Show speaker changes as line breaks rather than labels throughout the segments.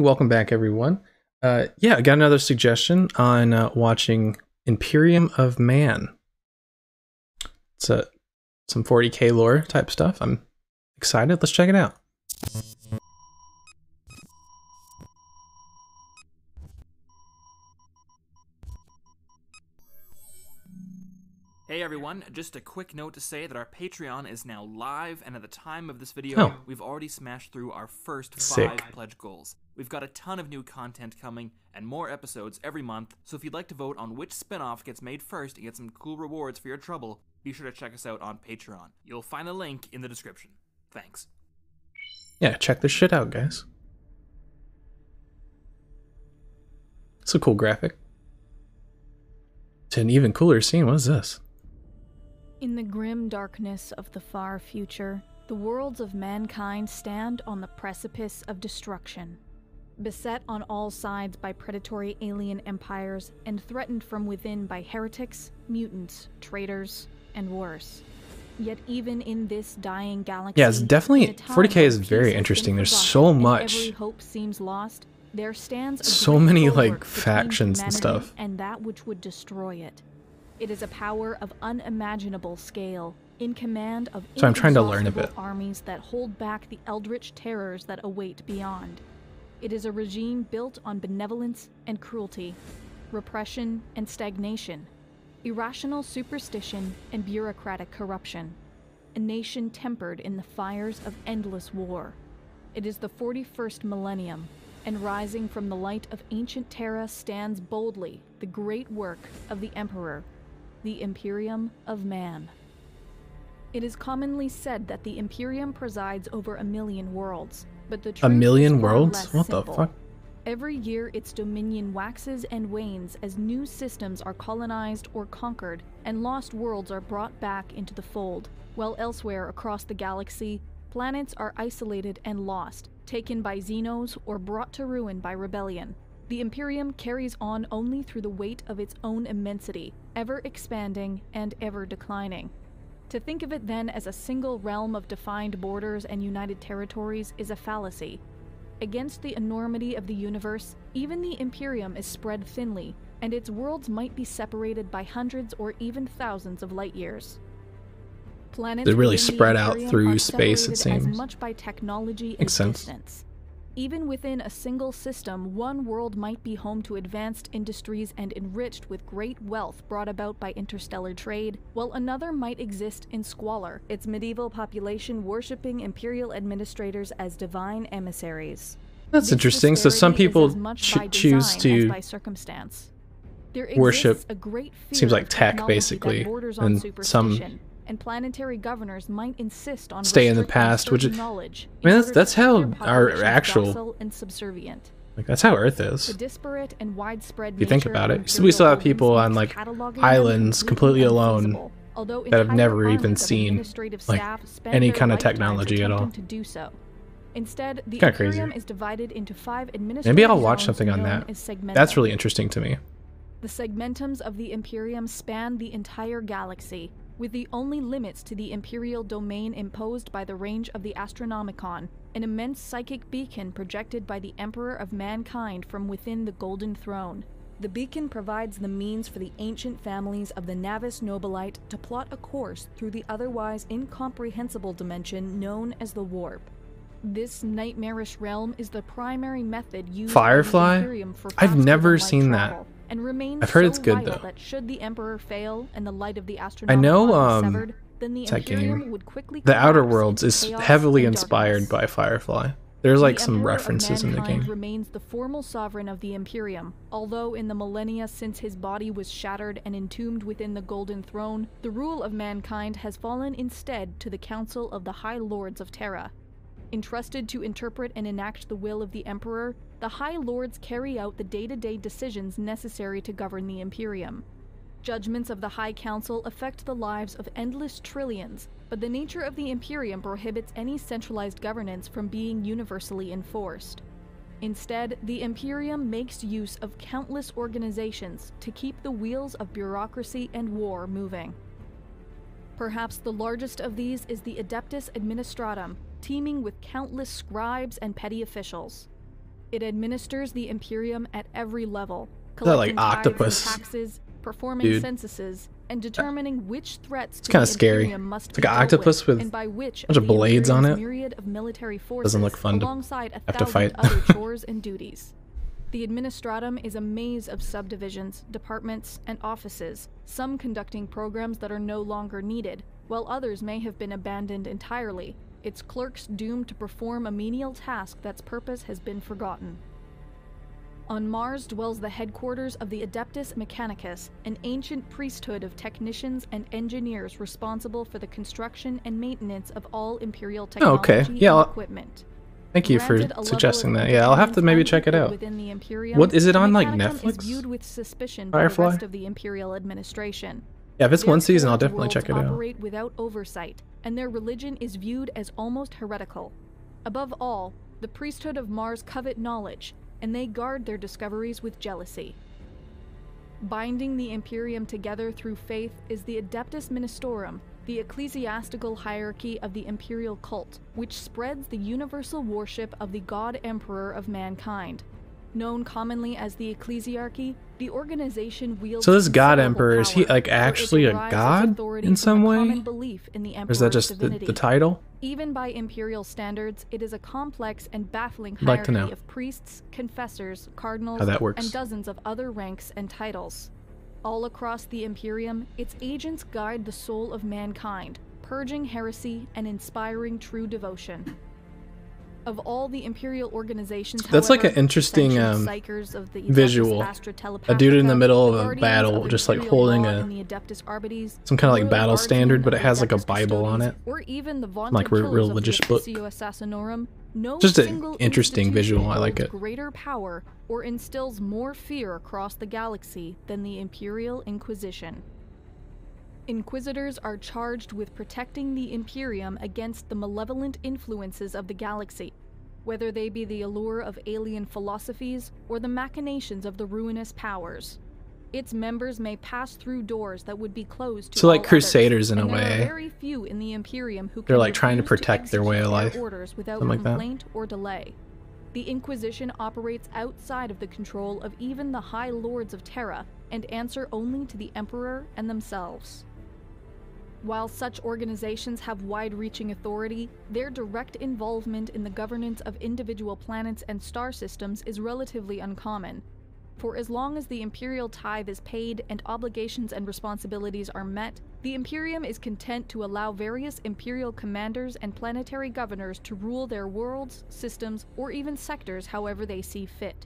Welcome back, everyone. Yeah, I got another suggestion on watching Imperium of Man. It's some 40k lore type stuff. I'm excited. Let's check it out.
Hey everyone, just a quick note to say that our Patreon is now live, and at the time of this video, we've already smashed through our first 5 pledge goals. We've got a ton of new content coming, and more episodes every month, so if you'd like to vote on which spin-off gets made first and get some cool rewards for your trouble, be sure to check us out on Patreon. You'll find the link in the description. Thanks.
Yeah, check this shit out, guys. It's a cool graphic. It's an even cooler scene. What is this?
In the grim darkness of the far future, the worlds of mankind stand on the precipice of destruction. Beset on all sides by predatory alien empires and threatened from within by heretics, mutants, traitors, and worse. Yet even in this dying galaxy,
yeah, it's definitely 40k is very interesting. There's so much.
Every hope seems lost. There stands
so many like factions and stuff,
and that which would destroy it. It is a power of unimaginable scale, in command of
so I'm trying to learn a bit.
Armies that hold back the eldritch terrors that await beyond. It is a regime built on benevolence and cruelty, repression and stagnation, irrational superstition and bureaucratic corruption. A nation tempered in the fires of endless war. It is the 41st millennium, and rising from the light of ancient Terra stands boldly the great work of the Emperor, the Imperium of Man. It is commonly said that the Imperium presides over 1,000,000 worlds, but the truth is far less
What
simple.
the fuck?
Every year its dominion waxes and wanes as new systems are colonized or conquered, and lost worlds are brought back into the fold, while elsewhere across the galaxy, planets are isolated and lost, taken by Xenos or brought to ruin by rebellion. The Imperium carries on only through the weight of its own immensity, ever expanding and ever declining. To think of it then as a single realm of defined borders and united territories is a fallacy. Against the enormity of the universe, even the Imperium is spread thinly, and its worlds might be separated by hundreds or even thousands of light years. Planets
They're really
within the
spread out
Imperium
through
are
space, it
separated
seems.
as much by technology
Makes
as
sense.
distance. Even within a single system, one world might be home to advanced industries and enriched with great wealth brought about by interstellar trade, while another might exist in squalor, its medieval population worshipping imperial administrators as divine emissaries.
That's
This
interesting. So some
disparity is
people
as much by
choose
design as
to
by circumstance. There
worship,
exists a great fear
seems like
of
tech,
technology
basically,
that borders on
and some
superstition, and planetary governors might insist on
stay in the
restricting
past, which
certain
is,
knowledge
I mean,
in order
that's
to keep
how
their
our
populations
actual,
docile and subservient.
like that's how Earth
The
is.
disparate and widespread
If you think
nature
about
of
it, we still have
imperial
people on
holdings
like
makes cataloging them
islands completely alone
unfeasible, although
that have
entire
never even
armies of
seen
administrative
like
staff spend
any
their
kind of
lifetimes
technology at all.
attempting to do so. Instead, the
Kinda crazy.
Imperium is divided into 5 administrative
Maybe I'll watch
zones
something on
known
that.
as segmenta.
That's really interesting to me.
The segmentums of the Imperium span the entire galaxy, with the only limits to the imperial domain imposed by the range of the Astronomicon, an immense psychic beacon projected by the Emperor of Mankind from within the Golden Throne. The beacon provides the means for the ancient families of the Navis Nobilite to plot a course through the otherwise incomprehensible dimension known as the Warp. This nightmarish realm is the primary method used
Firefly?
by the Imperium for
I've never
faster-than-light
seen that.
travel, and remains
I've heard
so
it's good,
vital
though.
that should the Emperor fail and the light of the
I know,
Astronomicon be severed, then the
that
Imperium
game,
would quickly
The Outer
collapse
Worlds
into
is
chaos
heavily
and
inspired
darkness.
by Firefly. There's like
The
some
Emperor of
references in the
Mankind
game.
remains the formal sovereign of the Imperium, although in the millennia since his body was shattered and entombed within the Golden Throne, the rule of mankind has fallen instead to the Council of the High Lords of Terra. Entrusted to interpret and enact the will of the Emperor, the High Lords carry out the day-to-day decisions necessary to govern the Imperium. Judgments of the High Council affect the lives of endless trillions, but the nature of the Imperium prohibits any centralized governance from being universally enforced. Instead, the Imperium makes use of countless organizations to keep the wheels of bureaucracy and war moving. Perhaps the largest of these is the Adeptus Administratum, teeming with countless scribes and petty officials. It administers the Imperium at every level,
that like
collecting tithes and
octopus
taxes, performing
dude?
censuses, and determining which threats
It's
to
kind
the
of scary.
Imperium must
It's
be
like an
dealt
octopus with
and by which
a bunch of
the
blades on
Imperium's
it.
myriad of military forces,
Doesn't look fun to
alongside
have
1,000
to fight.
other chores and duties. The Administratum is a maze of subdivisions, departments, and offices, some conducting programs that are no longer needed, while others may have been abandoned entirely, its clerks doomed to perform a menial task that's purpose has been forgotten. On Mars dwells the headquarters of the Adeptus Mechanicus, an ancient priesthood of technicians and engineers responsible for the construction and maintenance of all Imperial technology and equipment.
Thank you for suggesting that. Yeah, I'll have to maybe check it out. What is it on, like, Netflix?
Is viewed with suspicion
Firefly?
by the rest of the Imperial administration.
Yeah, if it's one season, I'll
Their
definitely check it
worlds
out.
operate without oversight, and their religion is viewed as almost heretical. Above all, the priesthood of Mars covet knowledge, and they guard their discoveries with jealousy. Binding the Imperium together through faith is the Adeptus Ministorum, the ecclesiastical hierarchy of the imperial cult, which spreads the universal worship of the God Emperor of mankind. Known commonly as the ecclesiarchy, the organization wields
So this God
considerable
Emperor, is he
power,
like
for it
actually a
derives its
god
authority
in
from
some
the
way?
common belief in the
Or is that
Emperor's
just the
divinity.
title?
Even by imperial standards, it is a complex and baffling
I'd like to
hierarchy
know
of priests, confessors, cardinals,
how that works.
and dozens of other ranks and titles. All across the Imperium, its agents guide the soul of mankind, purging heresy and inspiring true devotion. Of all the imperial organizations,
That's
however,
like an interesting
sentient psychers of the Adeptus
visual.
Astra
A dude in the
Telepathica,
middle of
the
a
guardians
battle,
of
just like
imperial
holding
law
a
and the Adeptus Arbites,
some kind of like
royal
battle
guardsmen
standard, but
of
it
the
has like a
Adeptus
Bible on it.
Custodes, or even the vaunted
Like
killers
religious
of the
book.
Officio Assassinorum. No
Just an
single
interesting visual. I like
institution
it.
holds greater power or instills more fear across the galaxy than the Imperial Inquisition. Inquisitors are charged with protecting the Imperium against the malevolent influences of the galaxy, whether they be the allure of alien philosophies or the machinations of the ruinous powers. Its members may pass through doors that would be closed to
So like
all
crusaders
others,
in a
and there
way.
are very few in the Imperium who
They're
can
like trying to
refuse
protect their way of
execute
life.
their orders without
Something like that.
complaint or delay. The Inquisition operates outside of the control of even the High Lords of Terra and answer only to the Emperor and themselves. While such organizations have wide-reaching authority, their direct involvement in the governance of individual planets and star systems is relatively uncommon. For as long as the imperial tithe is paid and obligations and responsibilities are met, the Imperium is content to allow various imperial commanders and planetary governors to rule their worlds, systems, or even sectors however they see fit.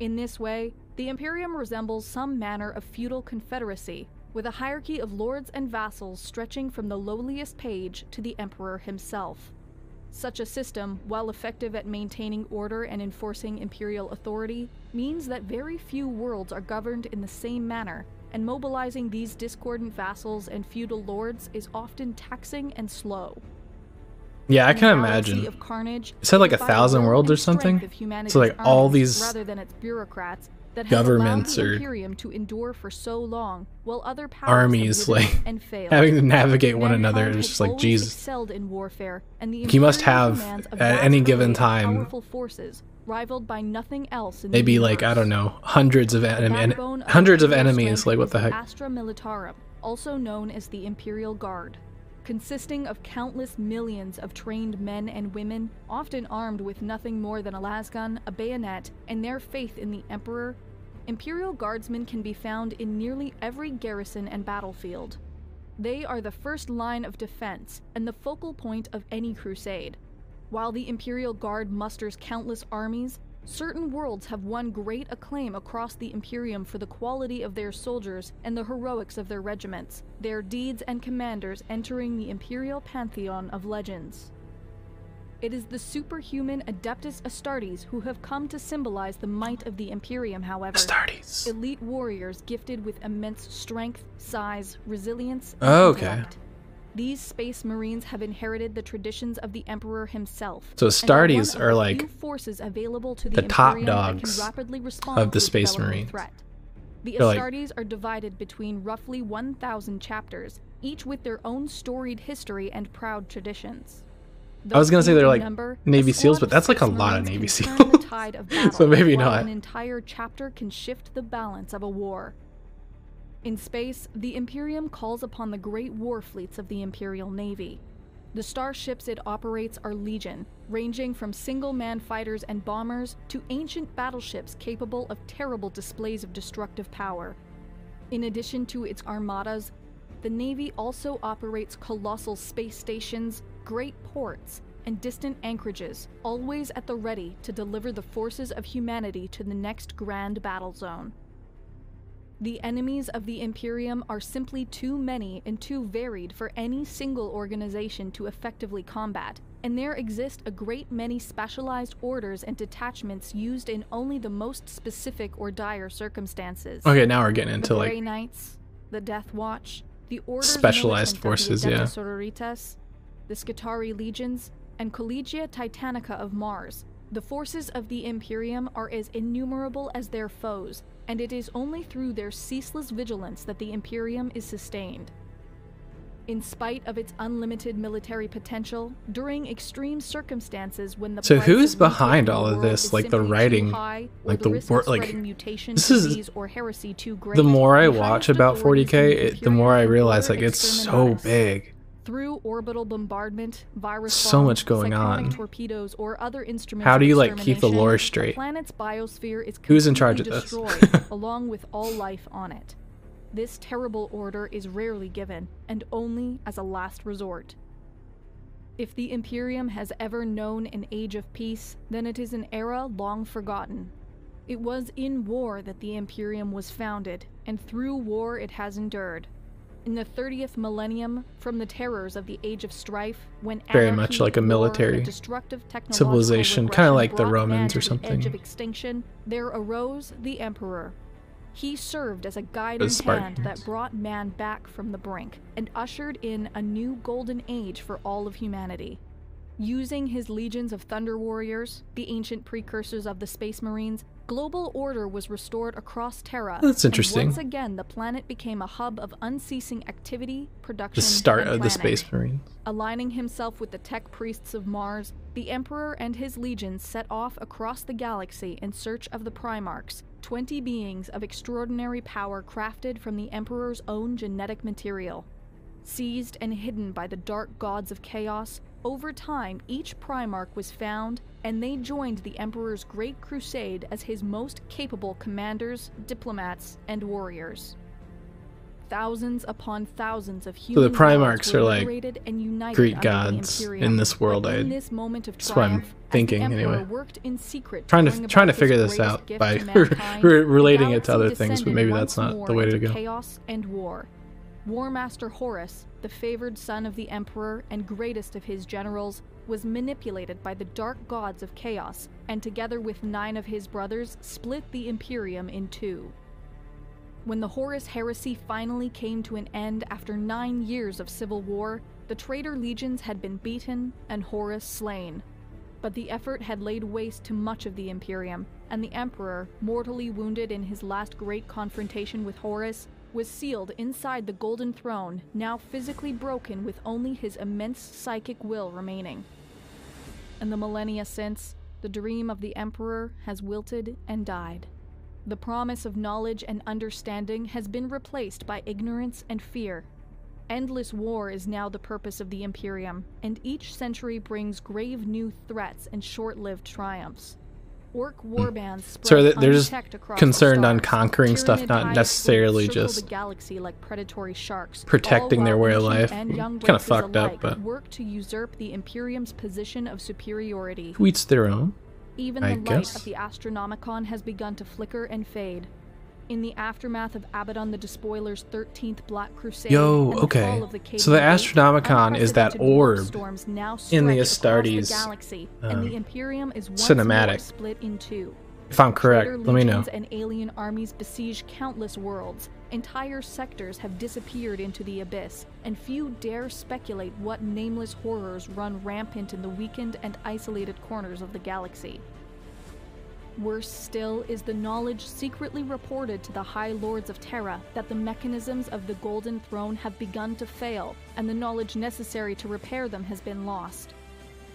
In this way, the Imperium resembles some manner of feudal confederacy, with a hierarchy of lords and vassals stretching from the lowliest page to the Emperor himself. Such a system, while effective at maintaining order and enforcing imperial authority, means that very few worlds are governed in the same manner, and mobilizing these discordant vassals and feudal lords is often taxing and slow.
Yeah, I
In a
can
galaxy
imagine.
of carnage,
It said like
it is by the
1,000
will
worlds or
and strength
something.
of humanity's
So like all
armies,
these
rather than its bureaucrats, that
governments
has allowed the
or
Imperium to endure for so long, while other powers
armies
have withered
like
and failed.
having to navigate one
Mankind
another.
has
It's just like
always
Jesus.
excelled in warfare, and the
You must
Imperium
have
commands a
at
vast
any given
array of
time
powerful forces, rivaled by nothing else in
maybe
the
like I
universe.
don't know, hundreds of
The
enemies.
backbone of
Hundreds of
imperial
enemies.
strength
Like what
is
the heck?
Astra Militarum, also known as the Imperial Guard. Consisting of countless millions of trained men and women, often armed with nothing more than a lasgun, a bayonet, and their faith in the Emperor, Imperial Guardsmen can be found in nearly every garrison and battlefield. They are the first line of defense and the focal point of any crusade. While the Imperial Guard musters countless armies, certain worlds have won great acclaim across the Imperium for the quality of their soldiers and the heroics of their regiments, their deeds and commanders entering the Imperial pantheon of legends. It is the superhuman Adeptus Astartes who have come to symbolize the might of the Imperium, however.
Astartes.
Elite warriors gifted with immense strength, size, resilience, and
Oh, okay.
intellect. These space marines have inherited the traditions of the Emperor himself.
So
and
Astartes
one of
are
the
like
few forces available to
the top
Imperium that can
dogs
rapidly respond
of the
to a
Space
developing
Marines.
threat. The
They're like-
Astartes are divided between roughly 1,000 chapters, each with their own storied history and proud traditions.
I was gonna say they're like Navy SEALs, but that's like a lot of Navy SEAls. So maybe not.
An entire chapter can shift the balance of a war. In space, the Imperium calls upon the great war fleets of the Imperial Navy. The starships it operates are legion, ranging from single-man fighters and bombers to ancient battleships capable of terrible displays of destructive power. In addition to its armadas, the Navy also operates colossal space stations, great ports, and distant anchorages, always at the ready to deliver the forces of humanity to the next grand battle zone. The enemies of the Imperium are simply too many and too varied for any single organization to effectively combat, and there exist a great many specialized orders and detachments used in only the most specific or dire circumstances.
Okay, now we're getting into
the
like
Grey Knights, the Death Watch, the Orders
specialized forces,
of the
yeah.
Sororitas, the Skitarii Legions, and Collegia Titanica of Mars. The forces of the Imperium are as innumerable as their foes, and it is only through their ceaseless vigilance that the Imperium is sustained. In spite of its unlimited military potential, during extreme circumstances when the
So
price
who's
of
behind
nuclear
all of
war
this?
is
Like the
simply too
writing,
high, or
like
the
the
risk
wor-
of
like
spreading mutation,
this is
disease, or heresy too great,
the more I
the
watch
highest
about
authorities in
40K, the more I
Imperium
realize
order
like it's
exterminatus.
so big.
Through orbital bombardment, virus
So
bombs,
much going
cyclonic
on.
torpedoes, or other instruments
How
of
do you like keep the
extermination,
lore
the
straight?
planet's biosphere is
Who's in charge
completely
of this?
destroyed, along with all life on it. This terrible order is rarely given, and only as a last resort. If the Imperium has ever known an age of peace, then it is an era long forgotten. It was in war that the Imperium was founded, and through war it has endured. In the 30th millennium, from the terrors of the Age of Strife, when
Very
anarchy,
much like a
war,
military
and destructive technological
civilization, kind of
regression
like the
brought
Romans
man
or
to the edge
something.
of extinction, there arose the Emperor. He served as a guiding hand
Spartans.
that brought man back from the brink and ushered in a new golden age for all of humanity. Using his legions of Thunder Warriors, the ancient precursors of the Space Marines, global order was restored across Terra.
That's interesting.
And once again, the planet became a hub of unceasing activity, production,
The start
and
of the
planning.
Space Marines.
Aligning himself with the tech priests of Mars, the Emperor and his legions set off across the galaxy in search of the Primarchs, 20 beings of extraordinary power crafted from the Emperor's own genetic material. Seized and hidden by the dark gods of chaos, over time each Primarch was found, and they joined the Emperor's great crusade as his most capable commanders, diplomats, and warriors. Thousands upon thousands of human
So the Primarchs
gods were
are like
liberated and united
Greek
under the
gods
Imperium.
in this world.
But in this moment of
That's what I'm
triumph,
thinking
as the Emperor
anyway.
worked in secret
Trying
bring
to
about his
figure this
greatest
out
gift
by
to mankind,
relating
the
it to other
galaxy
things, but
descended
maybe
once
that's not
more
the way to
into
go.
Chaos and war. War Master Horus, the favored son of the Emperor and greatest of his generals, was manipulated by the dark gods of chaos, and together with 9 of his brothers, split the Imperium in 2. When the Horus heresy finally came to an end after 9 years of civil war, the traitor legions had been beaten and Horus slain. But the effort had laid waste to much of the Imperium, and the Emperor, mortally wounded in his last great confrontation with Horus, was sealed inside the Golden Throne, now physically broken with only his immense psychic will remaining. In the millennia since, the dream of the Emperor has wilted and died. The promise of knowledge and understanding has been replaced by ignorance and fear. Endless war is now the purpose of the Imperium, and each century brings grave new threats and short-lived triumphs. Orc warbands spread
So they're just
unchecked across
concerned
the
on
stars.
conquering stuff,
Tyranid
not
hives
necessarily
circle
just
the galaxy like predatory sharks,
protecting
all
their
while
way of
ancient
life.
and young
Kinda
races
fucked up,
alike
but-
work to usurp the Imperium's position of superiority.
To each their own.
Even
I
the
guess.
light of the Astronomicon has begun to flicker and fade. In the aftermath of Abaddon the Despoiler's 13th Black Crusade
Yo,
and the
okay.
fall of the
So the
Cadian Gate,
Astronomicon is that
unprecedented war
orb
storms now
in the
stretch across
Astartes,
the galaxy, and the Imperium is once
cinematic.
more split in 2.
If I'm correct,
Traitor
let me know.
legions and alien armies besiege countless worlds. Entire sectors have disappeared into the abyss, and few dare speculate what nameless horrors run rampant in the weakened and isolated corners of the galaxy. Worse still is the knowledge secretly reported to the High Lords of Terra that the mechanisms of the Golden Throne have begun to fail, and the knowledge necessary to repair them has been lost.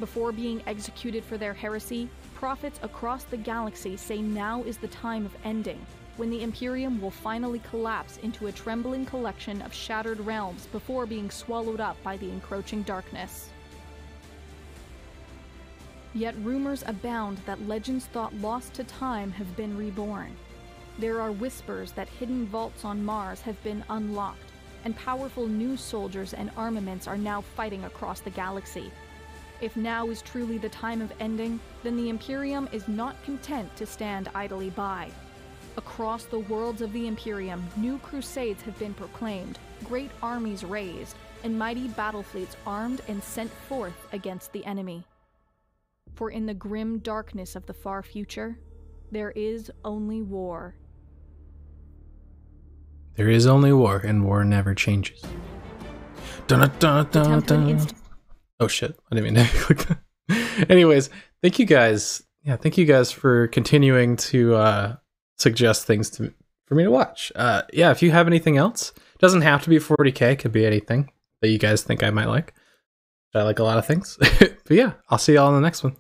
Before being executed for their heresy, prophets across the galaxy say now is the time of ending, when the Imperium will finally collapse into a trembling collection of shattered realms before being swallowed up by the encroaching darkness. Yet rumors abound that legends thought lost to time have been reborn. There are whispers that hidden vaults on Mars have been unlocked, and powerful new soldiers and armaments are now fighting across the galaxy. If now is truly the time of ending, then the Imperium is not content to stand idly by. Across the worlds of the Imperium, new crusades have been proclaimed, great armies raised, and mighty battle fleets armed and sent forth against the enemy. For in the grim darkness of the far future, there is only war.
There is only war, and war never changes. Dun, dun, dun, dun. Oh shit, I didn't mean to click that. Anyways, thank you guys. Yeah, thank you guys for continuing to suggest things for me to watch. Yeah, if you have anything else, it doesn't have to be 40K, it could be anything that you guys think I might like. I like a lot of things. But yeah, I'll see y'all in the next one.